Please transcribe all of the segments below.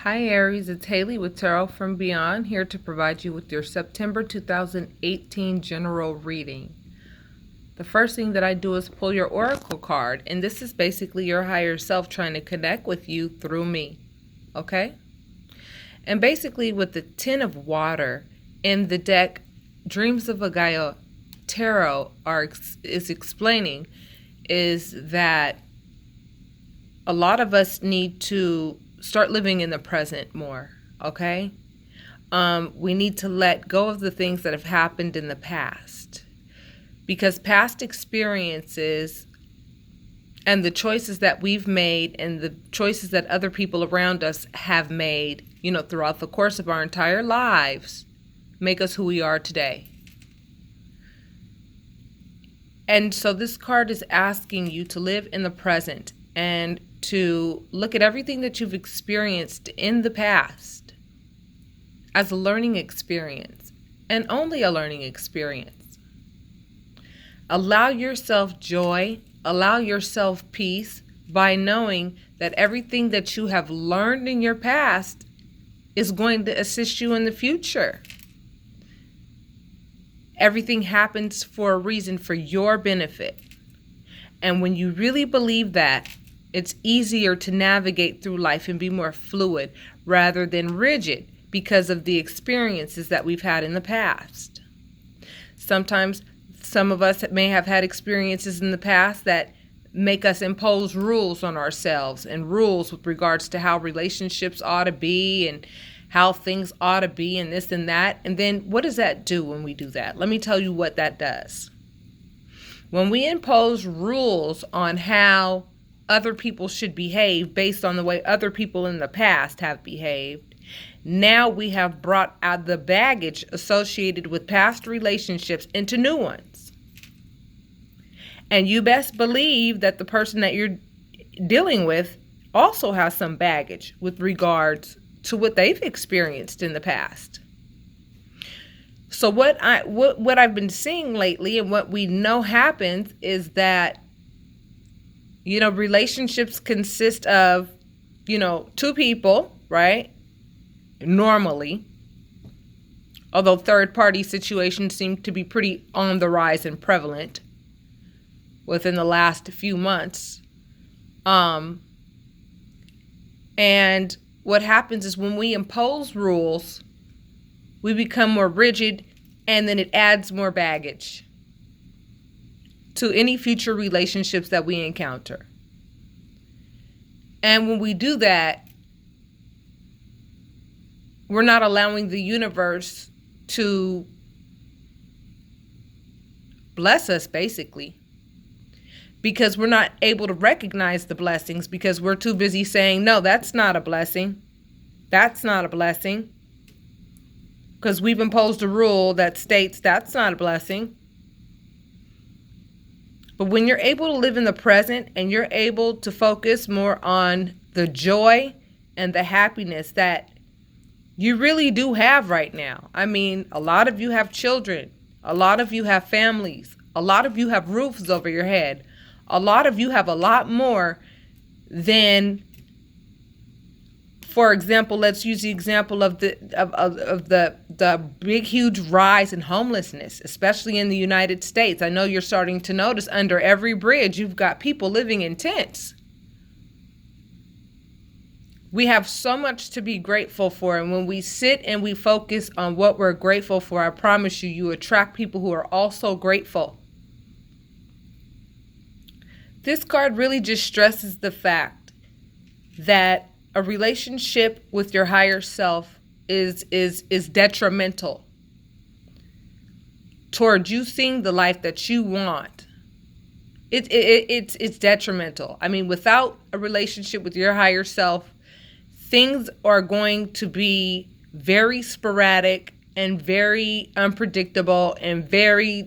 Hi Aries, it's Haley with Tarot from Beyond, here to provide you with your September 2018 general reading. The first thing that I do is pull your oracle card, and this is basically your higher self trying to connect with you through me, okay? And basically with the Ten of Water in the deck, Dreams of a Gaia Tarot is explaining is that a lot of us need to start living in the present more, okay? We need to let go of the things that have happened in the past, because past experiences and the choices that we've made and the choices that other people around us have made, throughout the course of our entire lives, make us who we are today. And so this card is asking you to live in the present and to look at everything that you've experienced in the past as a learning experience, and only a learning experience. Allow yourself joy, allow yourself peace by knowing that everything that you have learned in your past is going to assist you in the future. Everything happens for a reason, for your benefit. And when you really believe that, it's easier to navigate through life and be more fluid rather than rigid because of the experiences that we've had in the past. Sometimes some of us may have had experiences in the past that make us impose rules on ourselves, and rules with regards to how relationships ought to be and how things ought to be and this and that. And then what does that do when we do that? Let me tell you what that does. When we impose rules on how other people should behave based on the way other people in the past have behaved, now we have brought out the baggage associated with past relationships into new ones. And you best believe that the person that you're dealing with also has some baggage with regards to what they've experienced in the past. So what I've been seeing lately, and what we know happens, is that relationships consist of, two people, right? Normally. Although third-party situations seem to be pretty on the rise and prevalent within the last few months. And what happens is when we impose rules, we become more rigid, and then it adds more baggage to any future relationships that we encounter. And when we do that, we're not allowing the universe to bless us, basically, because we're not able to recognize the blessings because we're too busy saying, no, that's not a blessing. That's not a blessing. Because we've imposed a rule that states that's not a blessing. But when you're able to live in the present and you're able to focus more on the joy and the happiness that you really do have right now. I mean, a lot of you have children. A lot of you have families. A lot of you have roofs over your head. A lot of you have a lot more than, for example, let's use the example of the big, huge rise in homelessness, especially in the United States. I know you're starting to notice under every bridge, you've got people living in tents. We have so much to be grateful for. And when we sit and we focus on what we're grateful for, I promise you, you attract people who are also grateful. This card really just stresses the fact that a relationship with your higher self is detrimental toward you seeing the life that you want. It's detrimental. I mean, without a relationship with your higher self, things are going to be very sporadic and very unpredictable and very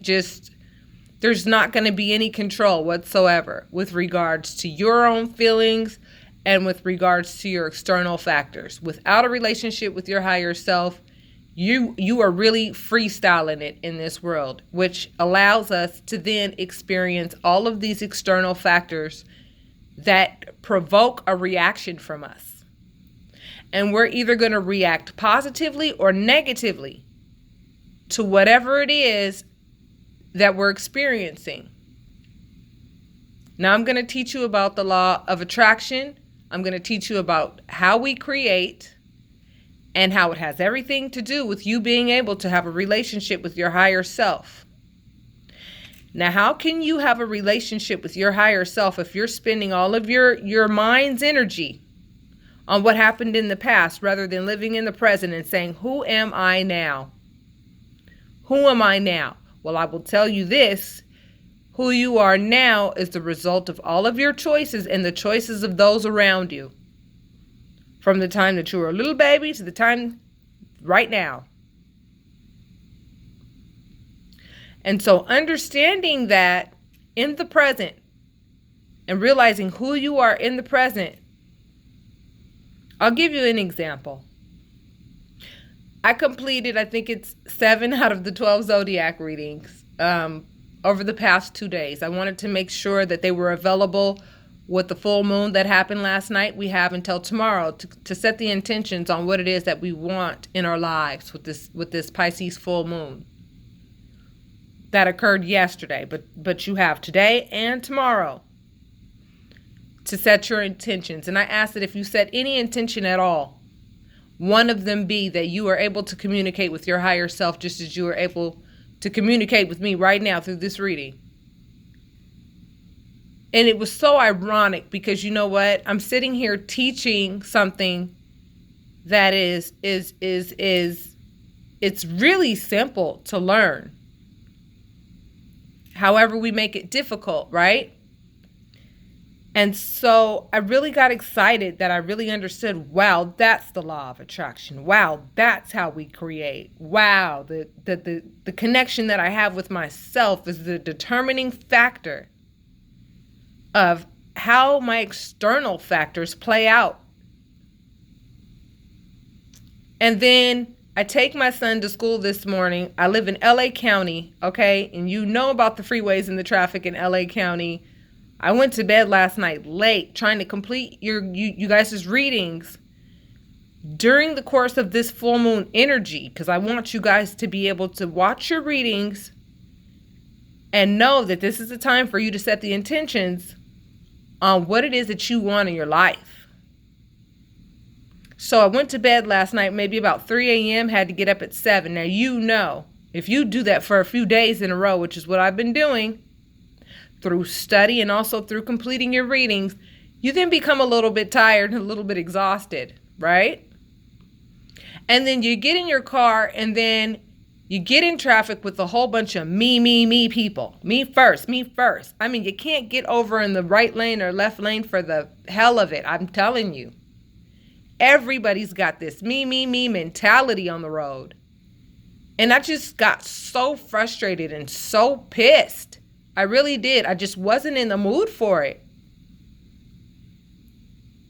there's not going to be any control whatsoever with regards to your own feelings and with regards to your external factors. Without a relationship with your higher self, you are really freestyling it in this world, which allows us to then experience all of these external factors that provoke a reaction from us. And we're either going to react positively or negatively to whatever it is that we're experiencing. Now I'm going to teach you about the law of attraction. I'm going to teach you about how we create and how it has everything to do with you being able to have a relationship with your higher self. Now, how can you have a relationship with your higher self if you're spending all of your mind's energy on what happened in the past rather than living in the present and saying, who am I now? Who am I now? Well, I will tell you this. Who you are now is the result of all of your choices and the choices of those around you. From the time that you were a little baby to the time right now. And so understanding that in the present and realizing who you are in the present, I'll give you an example. I completed, I think it's 7 out of the 12 zodiac readings over the past 2 days. I wanted to make sure that they were available with the full moon that happened last night. We have until tomorrow to set the intentions on what it is that we want in our lives with this Pisces full moon that occurred yesterday. But you have today and tomorrow to set your intentions. And I ask that if you set any intention at all, one of them be that you are able to communicate with your higher self just as you are able to communicate with me right now through this reading. And it was so ironic because you know what? I'm sitting here teaching something that is it's really simple to learn. However, we make it difficult, right? And so I really got excited that I really understood, wow, that's the law of attraction. Wow, that's how we create. Wow, the connection that I have with myself is the determining factor of how my external factors play out. And then I take my son to school this morning. I live in LA County, okay? And you know about the freeways and the traffic in LA County. I went to bed last night late trying to complete you guys' readings during the course of this full moon energy because I want you guys to be able to watch your readings and know that this is the time for you to set the intentions on what it is that you want in your life. So I went to bed last night, maybe about 3 a.m., had to get up at 7. Now, you know, if you do that for a few days in a row, which is what I've been doing, through study and also through completing your readings, you then become a little bit tired and a little bit exhausted, right? And then you get in your car and then you get in traffic with a whole bunch of me people. Me first. I mean, you can't get over in the right lane or left lane for the hell of it. I'm telling you. Everybody's got this me mentality on the road. And I just got so frustrated and so pissed. I really did. I just wasn't in the mood for it.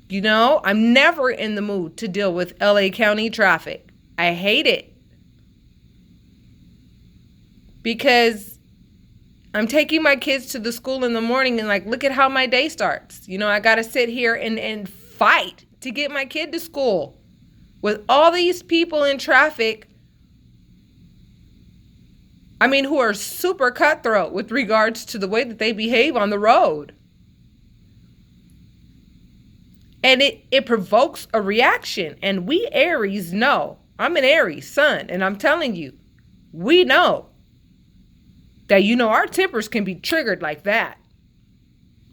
You know, I'm never in the mood to deal with LA County traffic. I hate it. Because I'm taking my kids to the school in the morning and like, look at how my day starts. You know, I got to sit here and fight to get my kid to school with all these people in traffic. I mean, who are super cutthroat with regards to the way that they behave on the road. And it provokes a reaction. And we Aries know. I'm an Aries sun. And I'm telling you, we know that, you know, our tempers can be triggered like that.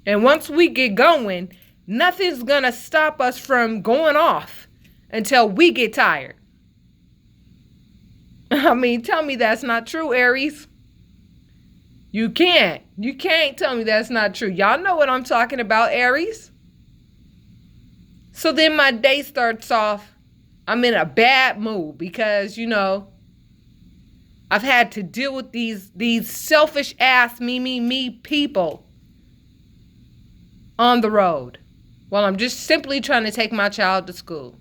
And once we get going, nothing's going to stop us from going off until we get tired. I mean, tell me that's not true, Aries. You can't tell me that's not true. Y'all know what I'm talking about, Aries. So then my day starts off, I'm in a bad mood because, you know, I've had to deal with these selfish ass me people on the road while I'm just simply trying to take my child to school.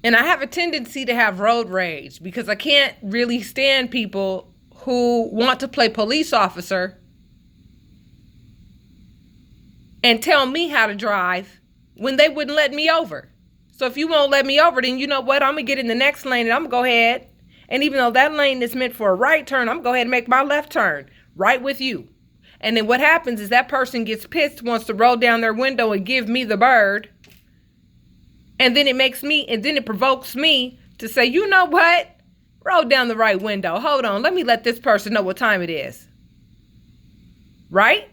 And I have a tendency to have road rage because I can't really stand people who want to play police officer and tell me how to drive when they wouldn't let me over. So if you won't let me over, then you know what? I'm going to get in the next lane and I'm going to go ahead. And even though that lane is meant for a right turn, I'm going to go ahead and make my left turn right with you. And then what happens is that person gets pissed, wants to roll down their window and give me the bird. And then it provokes me to say, you know what? Roll down the right window. Hold on. Let me let this person know what time it is. Right?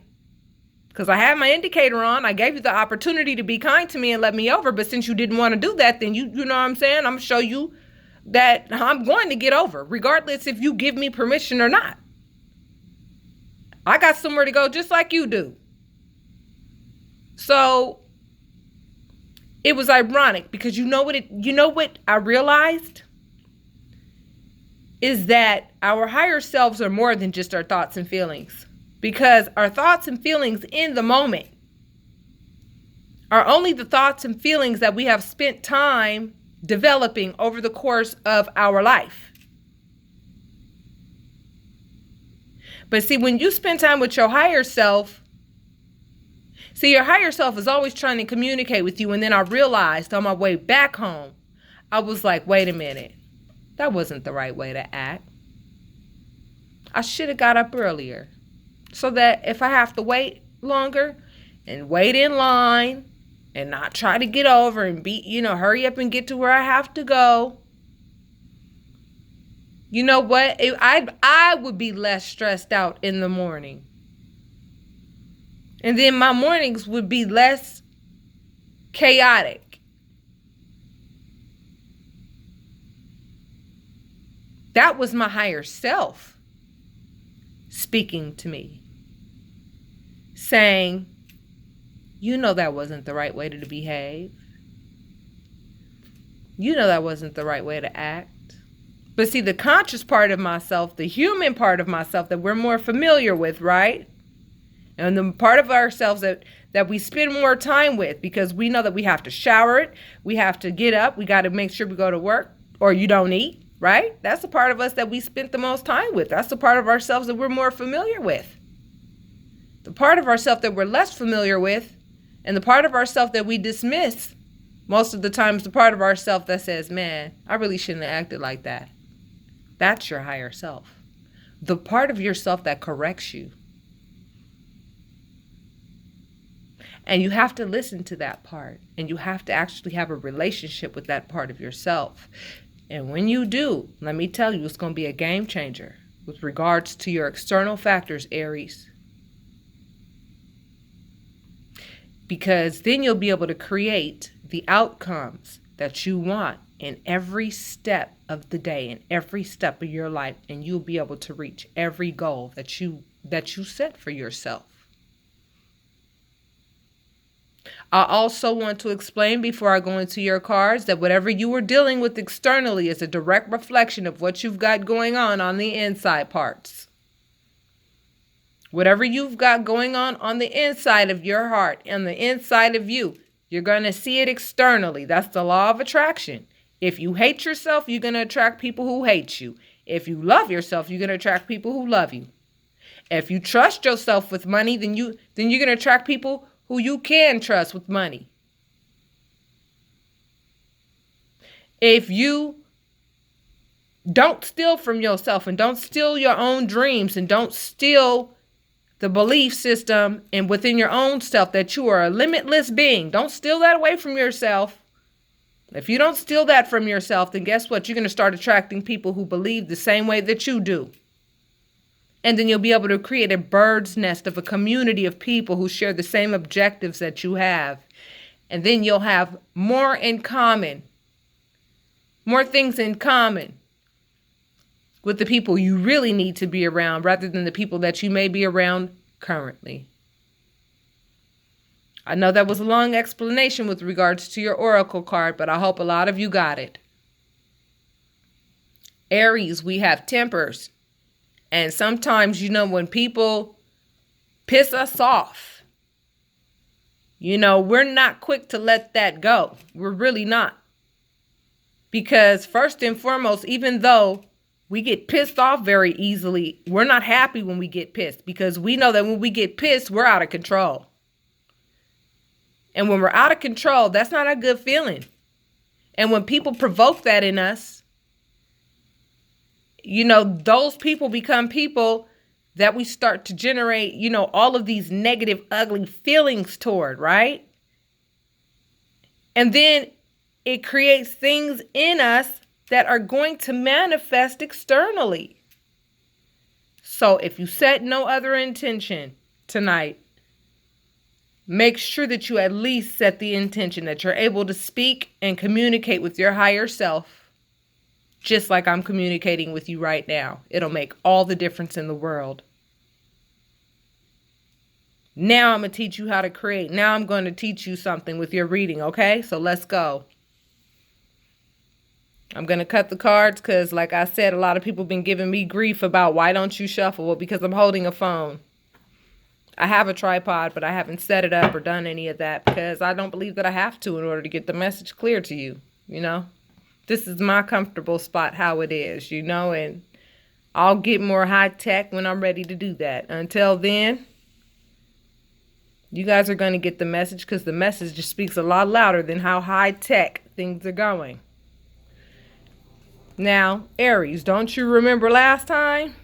Because I have my indicator on. I gave you the opportunity to be kind to me and let me over. But since you didn't want to do that, then you know what I'm saying? I'm going to show you that I'm going to get over, regardless if you give me permission or not. I got somewhere to go just like you do. So it was ironic because you know what I realized is that our higher selves are more than just our thoughts and feelings, because our thoughts and feelings in the moment are only the thoughts and feelings that we have spent time developing over the course of our life. But see, when you spend time with your higher self, your higher self is always trying to communicate with you. And then I realized on my way back home, I was like, wait a minute, that wasn't the right way to act. I should have got up earlier so that if I have to wait longer and wait in line and not try to get over and hurry up and get to where I have to go. You know what? I would be less stressed out in the morning. And then my mornings would be less chaotic. That was my higher self speaking to me, saying, you know that wasn't the right way to behave. You know that wasn't the right way to act. But see, the conscious part of myself, the human part of myself that we're more familiar with, right? And the part of ourselves that we spend more time with, because we know that we have to shower it, we have to get up, we got to make sure we go to work, or you don't eat, right? That's the part of us that we spent the most time with. That's the part of ourselves that we're more familiar with. The part of ourselves that we're less familiar with, and the part of ourselves that we dismiss, most of the time is the part of ourselves that says, man, I really shouldn't have acted like that. That's your higher self. The part of yourself that corrects you. And you have to listen to that part. And you have to actually have a relationship with that part of yourself. And when you do, let me tell you, it's going to be a game changer with regards to your external factors, Aries. Because then you'll be able to create the outcomes that you want in every step of the day, in every step of your life, and you'll be able to reach every goal that you set for yourself. I also want to explain before I go into your cards that whatever you are dealing with externally is a direct reflection of what you've got going on the inside parts. Whatever you've got going on the inside of your heart and the inside of you, you're going to see it externally. That's the law of attraction. If you hate yourself, you're going to attract people who hate you. If you love yourself, you're going to attract people who love you. If you trust yourself with money, then you're going to attract people who you can trust with money. If you don't steal from yourself and don't steal your own dreams and don't steal the belief system and within your own self that you are a limitless being, don't steal that away from yourself. If you don't steal that from yourself, then guess what? You're going to start attracting people who believe the same way that you do. And then you'll be able to create a bird's nest of a community of people who share the same objectives that you have. And then you'll have more in common, more things in common with the people you really need to be around rather than the people that you may be around currently. I know that was a long explanation with regards to your oracle card, but I hope a lot of you got it. Aries, we have tempers. And sometimes, when people piss us off, we're not quick to let that go. We're really not. Because first and foremost, even though we get pissed off very easily, we're not happy when we get pissed because we know that when we get pissed, we're out of control. And when we're out of control, that's not a good feeling. And when people provoke that in us, those people become people that we start to generate, all of these negative, ugly feelings toward, right? And then it creates things in us that are going to manifest externally. So if you set no other intention tonight, make sure that you at least set the intention that you're able to speak and communicate with your higher self, just like I'm communicating with you right now. It'll make all the difference in the world. Now I'm going to teach you how to create. Now I'm going to teach you something with your reading, okay? So let's go. I'm going to cut the cards because, like I said, a lot of people have been giving me grief about why don't you shuffle? Well, because I'm holding a phone. I have a tripod, but I haven't set it up or done any of that because I don't believe that I have to in order to get the message clear to you, This is my comfortable spot how it is, and I'll get more high tech when I'm ready to do that. Until then, you guys are going to get the message because the message just speaks a lot louder than how high tech things are going. Now, Aries, don't you remember last time?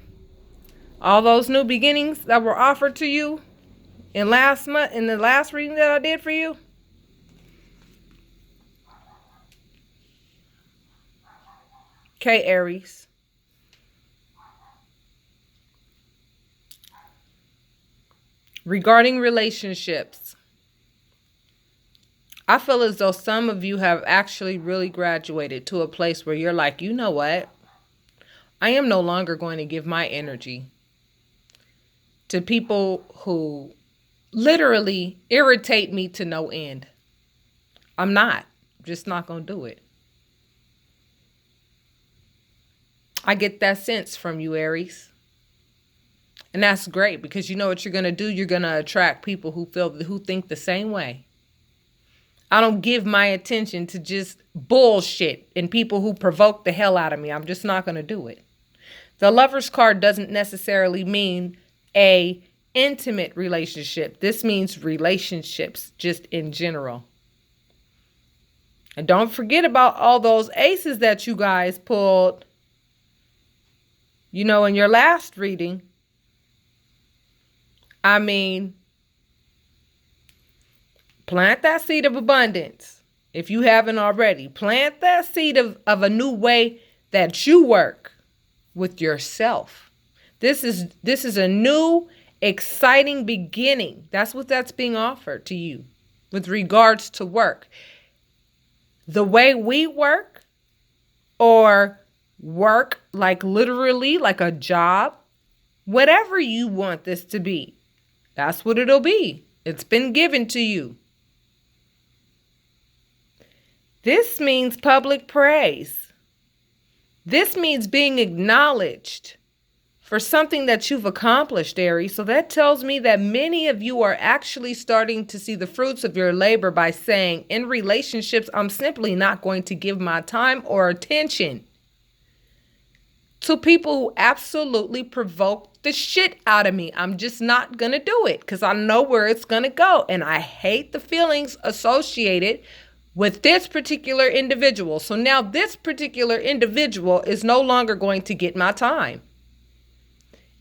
All those new beginnings that were offered to you in last month, in the last reading that I did for you? Okay, Aries. Regarding relationships, I feel as though some of you have actually really graduated to a place where you're like, you know what? I am no longer going to give my energy to people who literally irritate me to no end. I'm just not going to do it. I get that sense from you, Aries. And that's great because you know what you're going to do? You're going to attract people who think the same way. I don't give my attention to just bullshit and people who provoke the hell out of me. I'm just not going to do it. The Lover's card doesn't necessarily mean a intimate relationship. This means relationships just in general. And don't forget about all those aces that you guys pulled, in your last reading. I mean, plant that seed of abundance. If you haven't already, plant that seed of a new way that you work with yourself. This is a new, exciting beginning. That's being offered to you with regards to work. The way we work, or work like literally like a job, whatever you want this to be, that's what it'll be. It's been given to you. This means public praise. This means being acknowledged for something that you've accomplished, Aries. So that tells me that many of you are actually starting to see the fruits of your labor by saying, in relationships, I'm simply not going to give my time or attention to people who absolutely provoke the shit out of me. I'm just not going to do it because I know where it's going to go. And I hate the feelings associated with this particular individual. So now this particular individual is no longer going to get my time.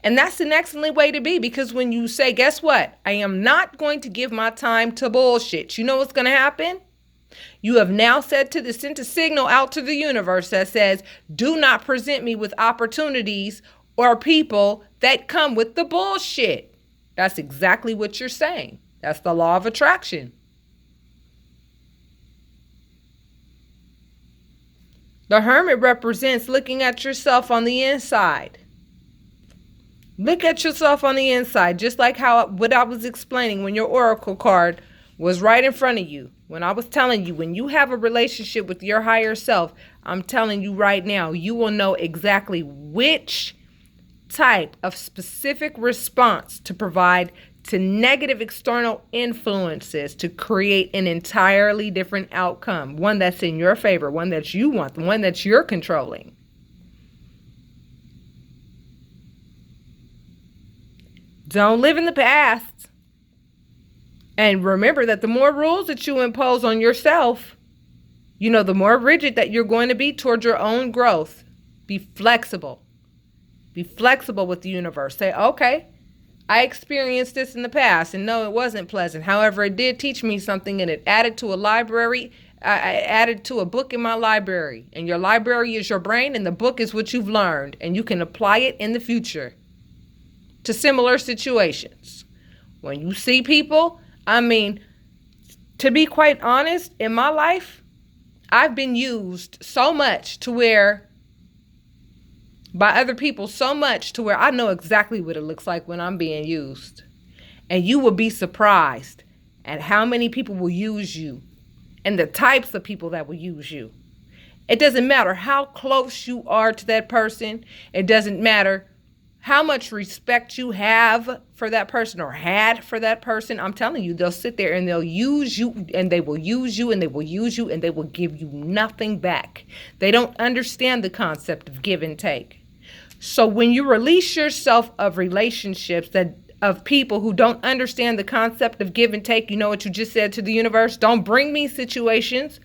And that's an excellent way to be, because when you say, guess what? I am not going to give my time to bullshit. You know what's going to happen? You have now sent a signal out to the universe that says, do not present me with opportunities or people that come with the bullshit. That's exactly what you're saying. That's the law of attraction. The Hermit represents looking at yourself on the inside. Look at yourself on the inside, just like what I was explaining when your oracle card was right in front of you. When I was telling you, when you have a relationship with your higher self, I'm telling you right now, you will know exactly which type of specific response to provide to negative external influences to create an entirely different outcome. One that's in your favor, one that you want, the one that you're controlling. Don't live in the past. And remember that the more rules that you impose on yourself, the more rigid that you're going to be towards your own growth. Be flexible. Be flexible with the universe. Say, okay, I experienced this in the past, and no, it wasn't pleasant. However, it did teach me something, and it added to a library. I added to a book in my library. And your library is your brain, and the book is what you've learned. And you can apply it in the future to similar situations. When you see people, to be quite honest, in my life, I've been used so much to where, by other people so much to where I know exactly what it looks like when I'm being used. And you will be surprised at how many people will use you and the types of people that will use you. It doesn't matter how close you are to that person. It doesn't matter how much respect you have for that person or had for that person. I'm telling you, they'll sit there and they'll use you, and they will use you, and they will use you, and they will give you nothing back. They don't understand the concept of give and take. So when you release yourself of relationships of people who don't understand the concept of give and take, you know what you just said to the universe? Don't bring me situations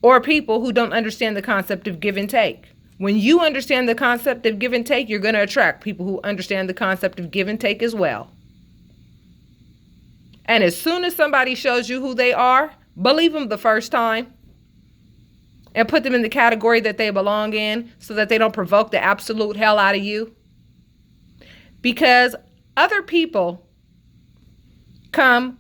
or people who don't understand the concept of give and take. When you understand the concept of give and take, you're going to attract people who understand the concept of give and take as well. And as soon as somebody shows you who they are, believe them the first time and put them in the category that they belong in so that they don't provoke the absolute hell out of you. Because other people come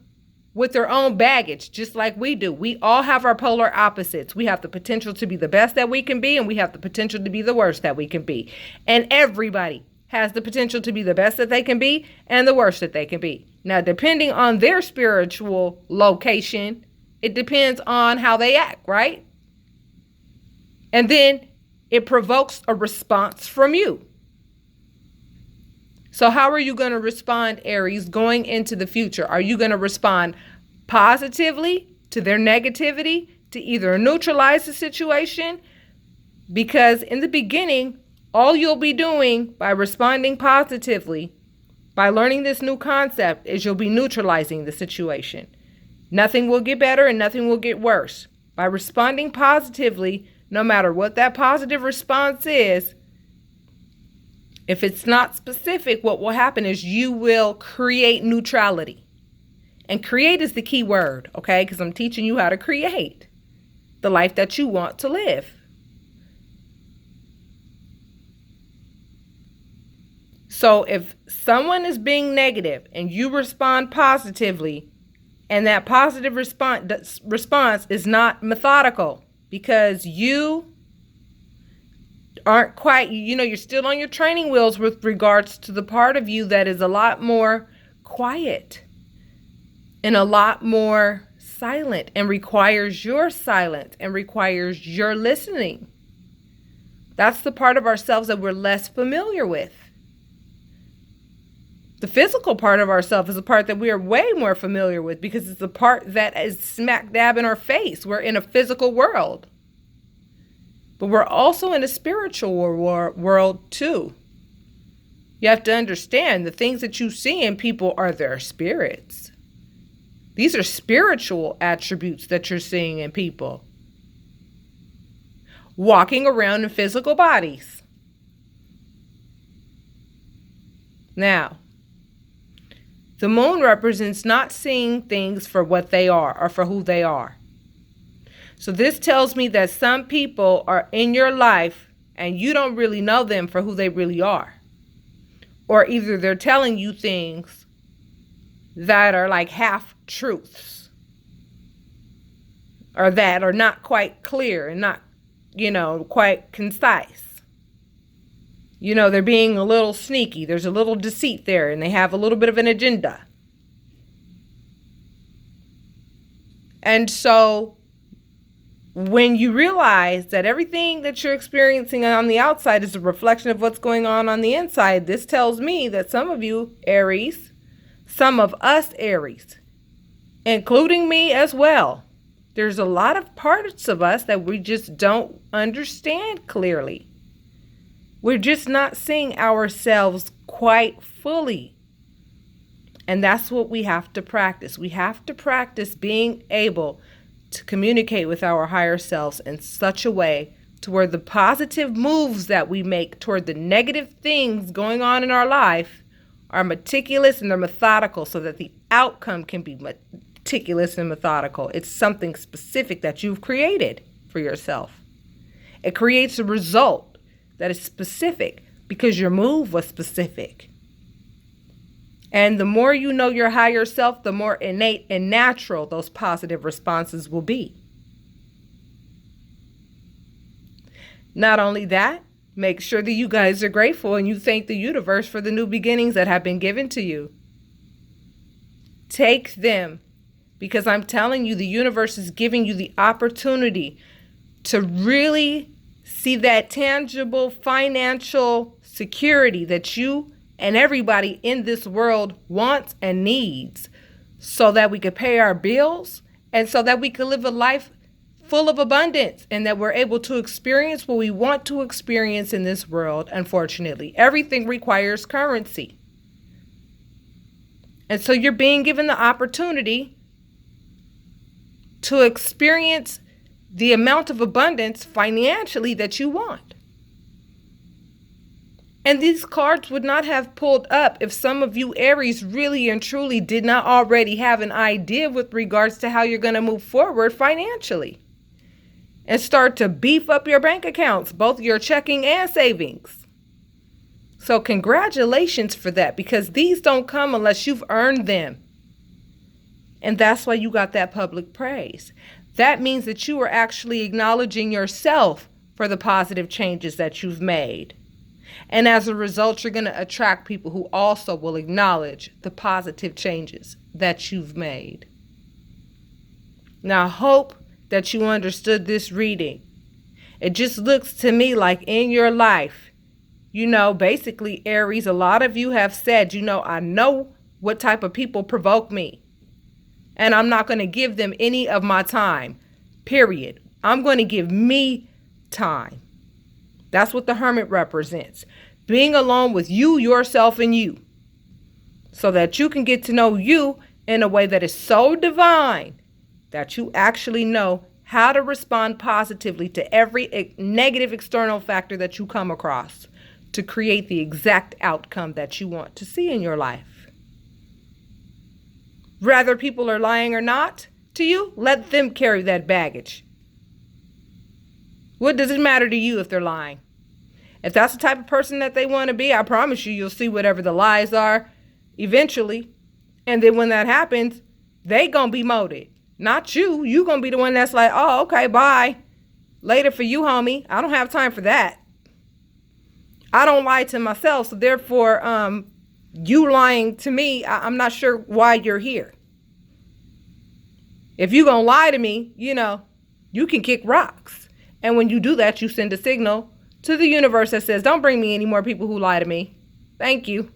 with their own baggage, just like we do. We all have our polar opposites. We have the potential to be the best that we can be, and we have the potential to be the worst that we can be. And everybody has the potential to be the best that they can be and the worst that they can be. Now, depending on their spiritual location, it depends on how they act, right? And then it provokes a response from you. So how are you going to respond, Aries, going into the future? Are you going to respond positively to their negativity to either neutralize the situation? Because in the beginning, all you'll be doing by responding positively, by learning this new concept, is you'll be neutralizing the situation. Nothing will get better and nothing will get worse. By responding positively, no matter what that positive response is, if it's not specific, what will happen is you will create neutrality. And create is the key word, okay? Because I'm teaching you how to create the life that you want to live. So if someone is being negative and you respond positively, and that positive response is not methodical because you aren't quite, you're still on your training wheels with regards to the part of you that is a lot more quiet and a lot more silent and requires your silence and requires your listening. That's the part of ourselves that we're less familiar with. The physical part of ourselves is a part that we are way more familiar with because it's the part that is smack dab in our face. We're in a physical world. But we're also in a spiritual world too. You have to understand the things that you see in people are their spirits. These are spiritual attributes that you're seeing in people. Walking around in physical bodies. Now, the moon represents not seeing things for what they are or for who they are. So this tells me that some people are in your life and you don't really know them for who they really are. Or either they're telling you things that are like half truths. Or that are not quite clear and not, quite concise. They're being a little sneaky. There's a little deceit there and they have a little bit of an agenda. And so when you realize that everything that you're experiencing on the outside is a reflection of what's going on the inside, this tells me that some of you, Aries, some of us, Aries, including me as well, there's a lot of parts of us that we just don't understand clearly. We're just not seeing ourselves quite fully. And that's what we have to practice. We have to practice being able to communicate with our higher selves in such a way to where the positive moves that we make toward the negative things going on in our life are meticulous and they're methodical, so that the outcome can be meticulous and methodical. It's something specific that you've created for yourself. It creates a result that is specific because your move was specific. And the more you know your higher self, the more innate and natural those positive responses will be. Not only that, make sure that you guys are grateful and you thank the universe for the new beginnings that have been given to you. Take them, because I'm telling you, the universe is giving you the opportunity to really see that tangible financial security that you and everybody in this world wants and needs, so that we could pay our bills and so that we could live a life full of abundance, and that we're able to experience what we want to experience in this world. Unfortunately, everything requires currency. And so you're being given the opportunity to experience the amount of abundance financially that you want. And these cards would not have pulled up if some of you Aries really and truly did not already have an idea with regards to how you're going to move forward financially and start to beef up your bank accounts, both your checking and savings. So congratulations for that, because these don't come unless you've earned them. And that's why you got that public praise. That means that you are actually acknowledging yourself for the positive changes that you've made. And as a result, you're going to attract people who also will acknowledge the positive changes that you've made. Now, I hope that you understood this reading. It just looks to me like in your life, basically, Aries, a lot of you have said, I know what type of people provoke me, and I'm not going to give them any of my time, period. I'm going to give me time. That's what the Hermit represents. Being alone with you, yourself, and you, so that you can get to know you in a way that is so divine that you actually know how to respond positively to every negative external factor that you come across to create the exact outcome that you want to see in your life. Whether people are lying or not to you, let them carry that baggage. What does it matter to you if they're lying? If that's the type of person that they want to be, I promise you'll see whatever the lies are eventually. And then when that happens, they gonna be molded. Not you. You gonna be the one that's like, oh, okay, bye. Later for you, homie. I don't have time for that. I don't lie to myself, so therefore, you lying to me, I'm not sure why you're here. If you gonna lie to me, you can kick rocks. And when you do that, you send a signal to the universe that says, don't bring me any more people who lie to me. Thank you.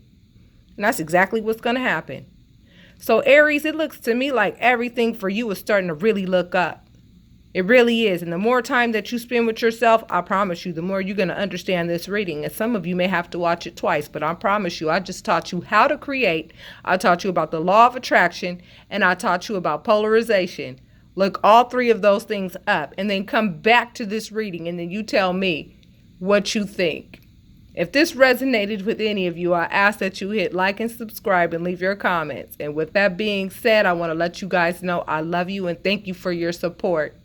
And that's exactly what's gonna happen. So Aries, it looks to me like everything for you is starting to really look up. It really is. And the more time that you spend with yourself, I promise you, the more you're going to understand this reading. And some of you may have to watch it twice, but I promise you, I just taught you how to create. I taught you about the law of attraction, and I taught you about polarization. Look all three of those things up, and then come back to this reading, and then you tell me what you think. If this resonated with any of you, I ask that you hit like and subscribe and leave your comments. And with that being said, I want to let you guys know I love you and thank you for your support.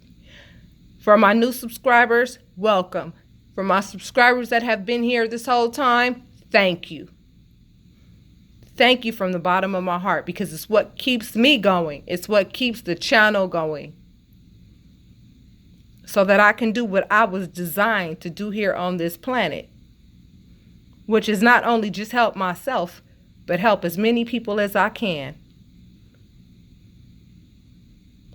For my new subscribers, welcome. For my subscribers that have been here this whole time, thank you. Thank you from the bottom of my heart, because it's what keeps me going. It's what keeps the channel going, so that I can do what I was designed to do here on this planet, which is not only just help myself, but help as many people as I can.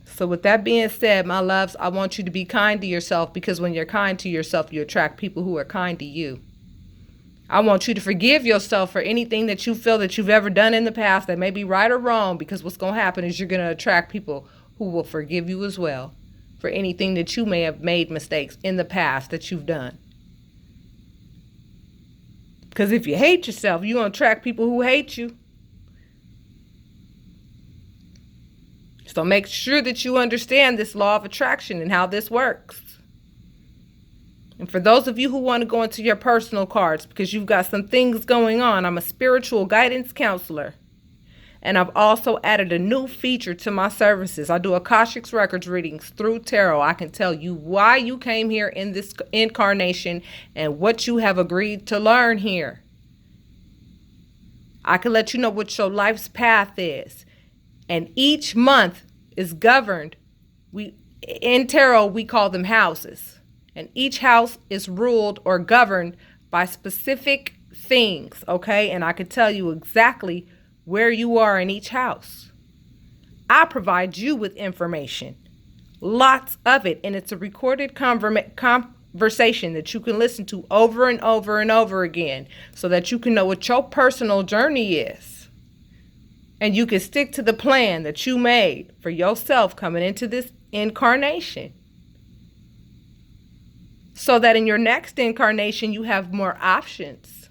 So with that being said, my loves, I want you to be kind to yourself, because when you're kind to yourself, you attract people who are kind to you. I want you to forgive yourself for anything that you feel that you've ever done in the past that may be right or wrong, because what's going to happen is you're going to attract people who will forgive you as well for anything that you may have made mistakes in the past that you've done. Because if you hate yourself, you're going to attract people who hate you. So make sure that you understand this law of attraction and how this works. And for those of you who want to go into your personal cards because you've got some things going on, I'm a spiritual guidance counselor. And I've also added a new feature to my services. I do Akashic Records readings through tarot. I can tell you why you came here in this incarnation and what you have agreed to learn here. I can let you know what your life's path is. And each month is governed. In tarot, we call them houses. And each house is ruled or governed by specific things, okay? And I can tell you exactly where you are in each house. I provide you with information, lots of it, and it's a recorded conversation that you can listen to over and over and over again so that you can know what your personal journey is. And you can stick to the plan that you made for yourself coming into this incarnation. So that in your next incarnation, you have more options.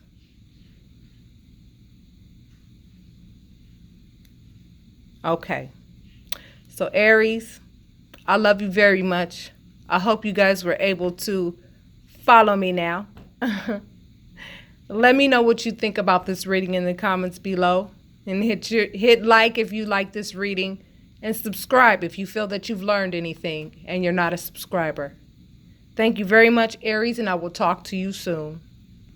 Okay. So Aries, I love you very much. I hope you guys were able to follow me now. Let me know what you think about this reading in the comments below. And hit like if you like this reading. And subscribe if you feel that you've learned anything and you're not a subscriber. Thank you very much, Aries, and I will talk to you soon.